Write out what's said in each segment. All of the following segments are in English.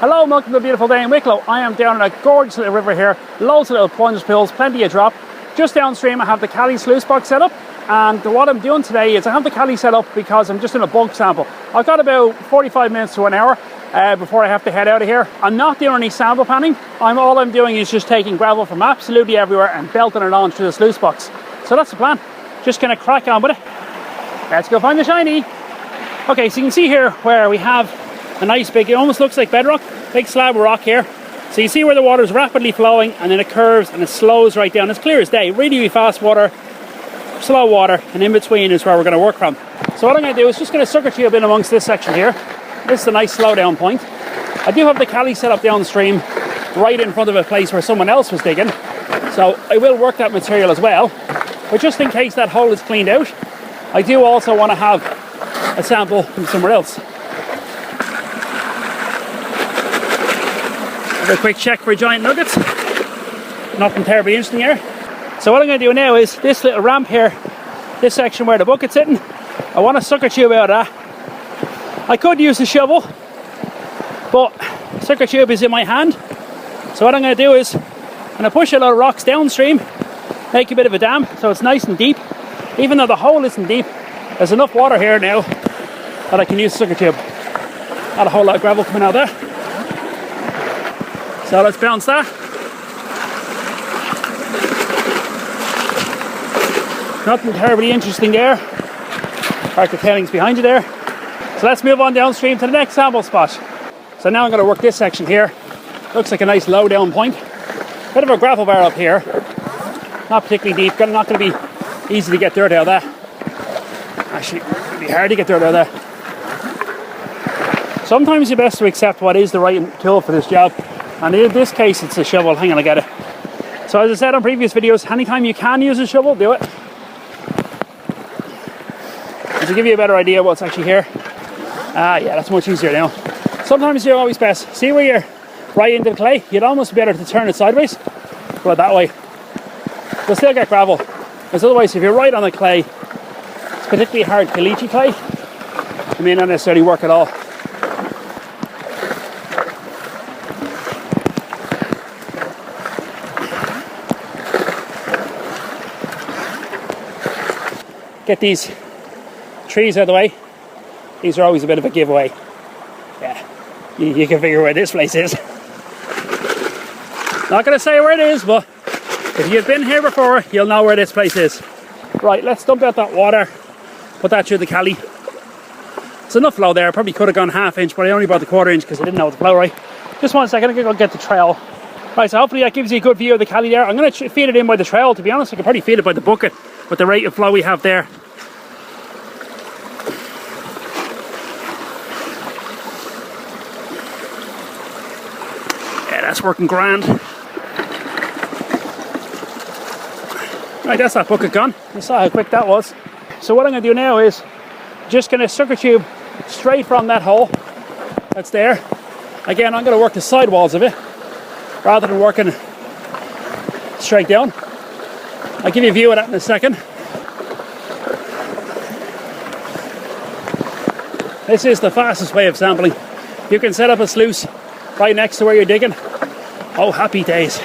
Hello and welcome to a beautiful day in Wicklow. I am down in a gorgeous little river here, loads of little plunge pools, plenty of drop. Just downstream I have the Cali sluice box set up, and what I'm doing today is I have the Cali set up because I'm just in a bulk sample. I've got about 45 minutes to an hour before I have to head out of here. I'm not doing any sample panning. All I'm doing is just taking gravel from absolutely everywhere and belting it on through the sluice box. So that's the plan. Just gonna crack on with it. Let's go find the shiny. Okay, so you can see here where we have a nice big, it almost looks like bedrock, big slab of rock here. So you see where the water is rapidly flowing and then it curves and it slows right down. It's clear as day, really fast water, slow water, and in between is where we're going to work from. So what I'm going to do is just going to sucker tube in amongst this section here. This is a nice slow down point. I do have the Cali set up downstream right in front of a place where someone else was digging. So I will work that material as well. But just in case that hole is cleaned out, I do also want to have a sample from somewhere else. A quick check for giant nuggets. Nothing terribly interesting here. So what I'm going to do now is this little ramp here, this section where the bucket's sitting, I want to sucker tube out of that. I could use the shovel, but sucker tube is in my hand. So what I'm going to do is I'm going to push a lot of rocks downstream, make a bit of a dam so it's nice and deep. Even though the hole isn't deep, there's enough water here now that I can use the sucker tube. Not a whole lot of gravel coming out there. So let's bounce that. Nothing terribly interesting there. Park the tailings behind you there. So let's move on downstream to the next sample spot. So now I'm going to work this section here. Looks like a nice low down point. Bit of a gravel bar up here. Not particularly deep. Not going to be easy to get dirt out of that. Actually, it'll be hard to get dirt out of that. Sometimes it's best to accept what is the right tool for this job. And in this case, it's a shovel. Hang on, I get it. So as I said on previous videos, anytime you can use a shovel, do it. To give you a better idea of what's actually here. Yeah, that's much easier now. Sometimes you're always best. See where you're right into the clay? You'd almost be better to turn it sideways. Go that way. You'll still get gravel. Because otherwise, if you're right on the clay, it's particularly hard caliche clay. It may not necessarily work at all. Get these trees out of the way. These are always a bit of a giveaway. Yeah, you can figure where this place is. Not going to say where it is, but if you've been here before, you'll know where this place is. Right, let's dump out that water, put that through the Cali. There's enough flow there. I probably could have gone ½ inch, but I only brought the 1/4 inch because I didn't know the flow right. Just 1 second, I'm going to go get the trowel. Right, so hopefully that gives you a good view of the Cali there. I'm going to feed it in by the trowel. To be honest, I could probably feed it by the bucket with the rate of flow we have there. Yeah, that's working grand. Right, that's that bucket gone. You saw how quick that was. So what I'm going to do now is just going to sucker tube straight from that hole that's there. Again, I'm going to work the side walls of it rather than working straight down. I'll give you a view of that in a second. This is the fastest way of sampling. You can set up a sluice right next to where you're digging. Oh, happy days.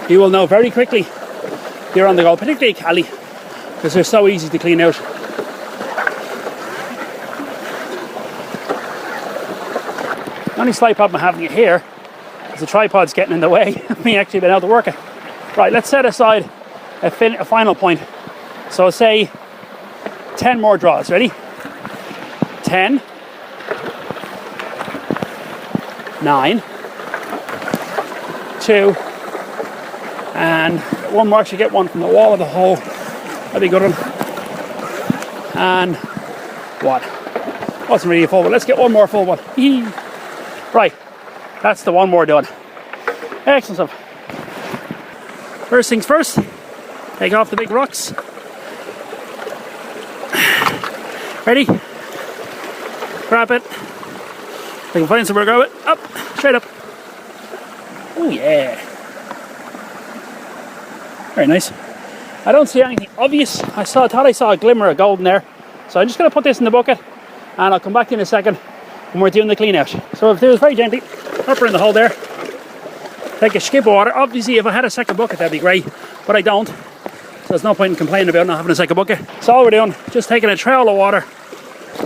You will know very quickly you're on the go, particularly Cali, because they're so easy to clean out. The only slight problem I'm having here is the tripod's getting in the way of me actually being able to work it. Right, let's set aside a final point. So say 10 more draws. Ready? 10, 9, 2, and one more. Actually, get one from the wall of the hole. That'd be a good one. And what? Wasn't really a full one. Let's get one more full one. Right, that's the one more done. Excellent stuff. First things first, take off the big rocks. Ready? Grab it. If I can find somewhere to grab it. Up, straight up. Oh yeah. Very nice. I don't see anything obvious. I thought I saw a glimmer of gold in there. So I'm just going to put this in the bucket and I'll come back in a second when we're doing the clean out. So if it was very gently, Pop her in the hole there. Take a skip of water. Obviously, if I had a second bucket, that'd be great, but I don't. So there's no point in complaining about not having a second bucket. So all we're doing, just taking a trail of water.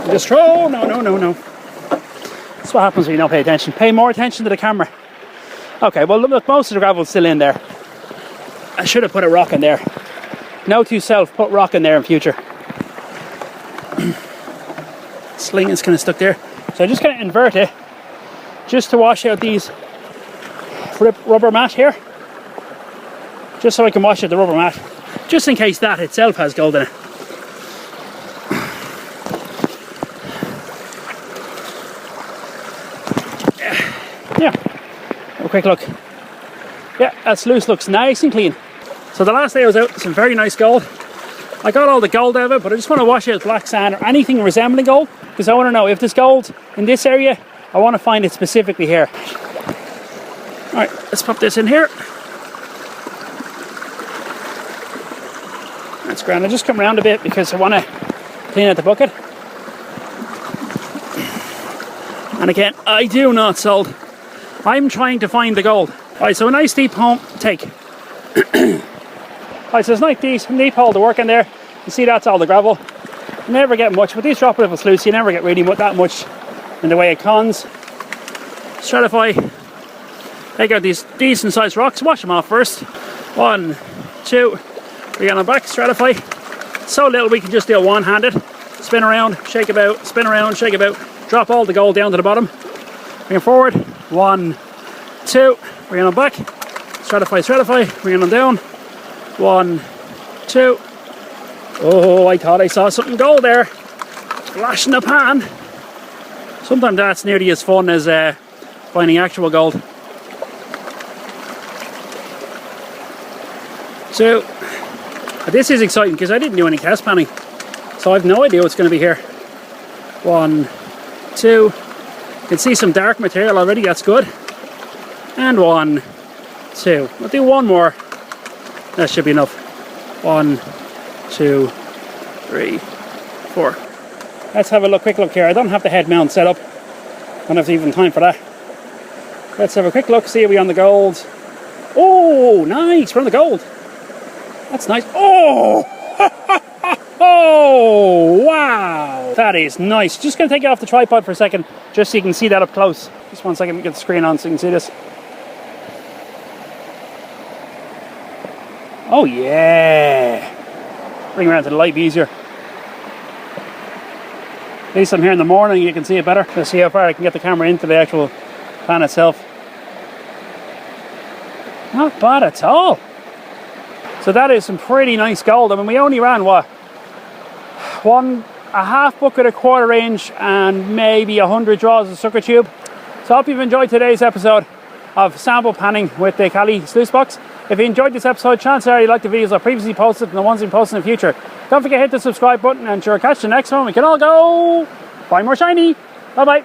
Just throw. No. That's what happens when you don't pay attention. Pay more attention to the camera. Okay, well look, most of the gravel's still in there. I should have put a rock in there. Note to self, put rock in there in future. Sling is kind of stuck there. So I'm just going to invert it just to wash out these rubber mat here. Just so I can wash out the rubber mat. Just in case that itself has gold in it. Yeah. Have a quick look. Yeah, that sluice looks nice and clean. So the last day I was out, some very nice gold. I got all the gold out of it, but I just want to wash out black sand or anything resembling gold, because I want to know if there's gold in this area, I want to find it specifically here. Alright, let's pop this in here. That's grand. I just come around a bit because I want to clean out the bucket. And again, I do not sold. I'm trying to find the gold. Alright, so a nice deep hole take. Alright, so it's nice deep hole to work in there. You see that's all the gravel. You never get much, with these drop level sluice, you never get really that much in the way of cons. Stratify. Take out these decent sized rocks, wash them off first. 1, 2, bring on back, stratify. So little we can just do it one-handed. Spin around, shake about, spin around, shake about. Drop all the gold down to the bottom. Bring it forward. 1, 2, bring on back. Stratify, bring it on down. 1, 2. Oh, I thought I saw something gold there. Flash in the pan. Sometimes that's nearly as fun as finding actual gold. So, this is exciting because I didn't do any cast panning. So I have no idea what's going to be here. 1, 2. You can see some dark material already, that's good. And 1, 2. I'll do one more. That should be enough. 1, 2, 3, 4. Let's have a quick look here. I don't have the head mount set up. Don't have even time for that. Let's have a quick look, see if we're on the gold. Oh, nice, we're on the gold. That's nice. Oh! Oh, wow! That is nice. Just going to take it off the tripod for a second, just so you can see that up close. Just 1 second, get the screen on so you can see this. Oh yeah! Bring it around to the light, be easier. At least I'm here in the morning, you can see it better. Let's see how far I can get the camera into the actual pan itself. Not bad at all. So that is some pretty nice gold. I mean, we only ran what? A half bucket, a quarter inch, and maybe 100 draws of sucker tube. So I hope you've enjoyed today's episode of sample panning with the Cali sluice box. If you enjoyed this episode, chances are you like the videos I previously posted and the ones we post in the future. Don't forget to hit the subscribe button, and sure, catch the next one. We can all go buy more shiny. Bye bye.